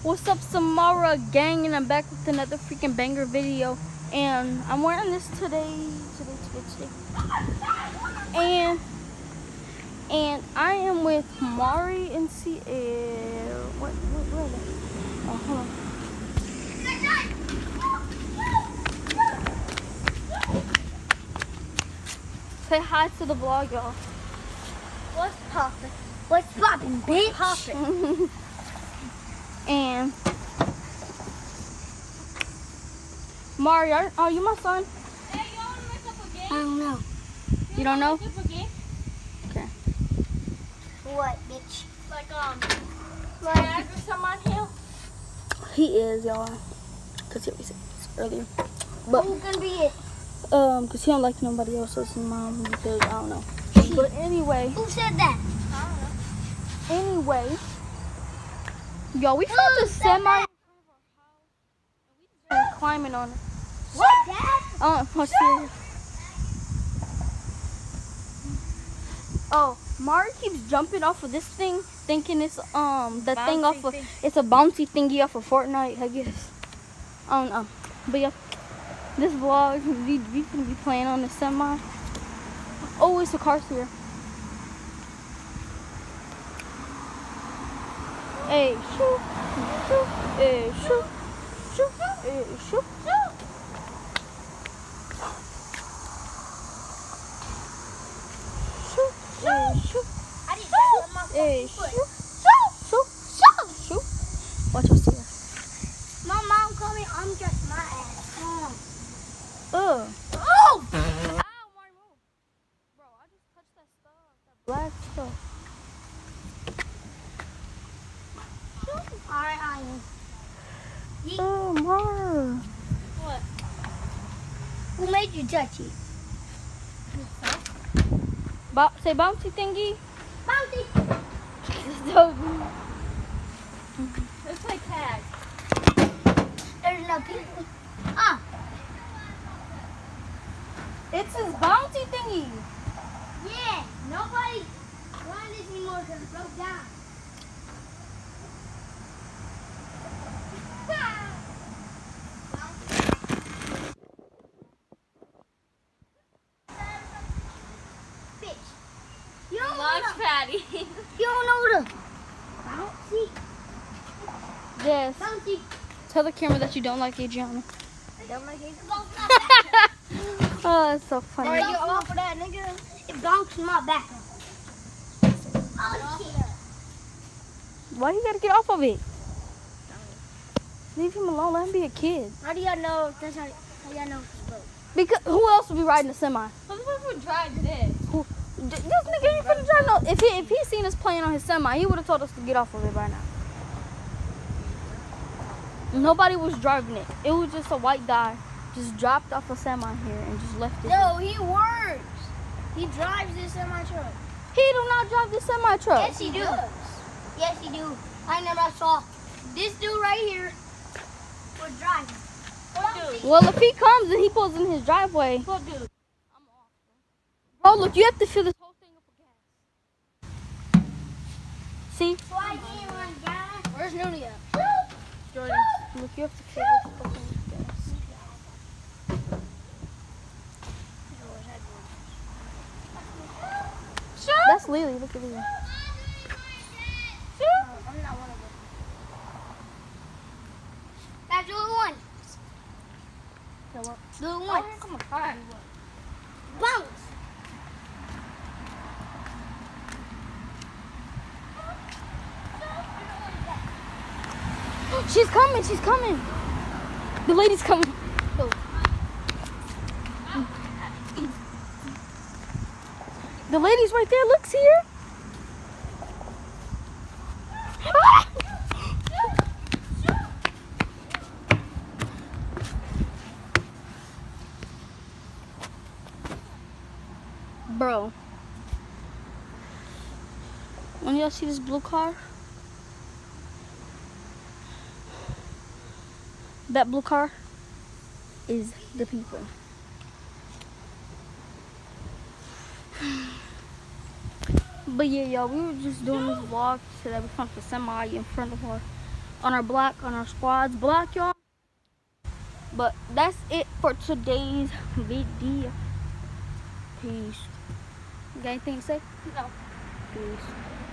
What's up, Samara gang? And I'm back with another freaking banger video. And I'm wearing this today. And I am with Mari and CL. Where are they? Oh, hold on. Say hi to the vlog, y'all. What's poppin'? What's poppin', bitch? Poppin'. And Mari, are you my son? Hey, you want to make up a game? I don't know. You don't know? Make up a game? Okay. What, bitch? Like, tag or something on him? He is, y'all. Cause he always said this earlier. But Who's gonna be it? cause he don't like nobody else's mom because I don't know. But anyway, Who said that? anyway, y'all, we found Who a said semi in that? front of our house, and we just been climbing on it. What? Dad? What's here? Oh, Mari keeps jumping off of this thing, thinking it's the thing off of it's a bouncy thingy off of Fortnite, I guess. I don't know, but yeah, this vlog we gonna be playing on the semi. Oh, it's a car here. Hey, shoot, shoot, hey, shoot, shoot, hey, shoot, shoot. Shoot, shoot, shoot. I didn't know my Hey, foot. shoot, shoot, shoot. Watch us here. My mom called me, I'm just my ass. Oh, Oh! Mari, move. Bro, I just touched that stuff, that black stuff. Alright, I am. Oh, Mari. What? Who made you touch it? Say bouncy thingy. Bounty! Let's play tag. There's no people. Ah! It's his bouncy thingy. Yeah! Nobody wants this anymore because it broke down. Bitch. You don't Launch know Patty. You don't know the bouncy. Yes. Bouncy. Tell the camera that you don't like Adriana. I don't like it. Oh, that's so funny. Alright, you off of that, nigga. It bounced my back. Oh, shit. Why you gotta get off of it? Leave him alone. Let him be a kid. How do y'all know? That's how y'all know it's broke. Because who else would be riding a semi? Who's supposed to drive this? This nigga ain't finna drive no. If he seen us playing on his semi, he would have told us to get off of it by now. Nobody was driving it. It was just a white guy just dropped off a semi here and just left it. No, he works. He drives this semi truck. He do not drive the semi truck. Yes, he do. Yes, he do. I never saw this dude right here was driving. What dude? Well, if he comes and he pulls in his driveway, What dude? bro, look, you have to fill this whole thing up with gas. See? So I didn't run gas. Where's Noonie at? Jordan, look, you have to fill this whole thing with gas. That's Lily. Look at Lily. I'm not one of them. That's the one. Okay, what? The one. Come on, fire. Bounce. She's coming. She's coming. The lady's coming. Oh. The lady's right there. Look, see her. Bro, when y'all see this blue car, that blue car is the people. But yeah, y'all, we were just doing this vlog so that we found the semi in front of our on our squad's block, y'all. But that's it for today's video. Peace. You got anything to say? No. Peace.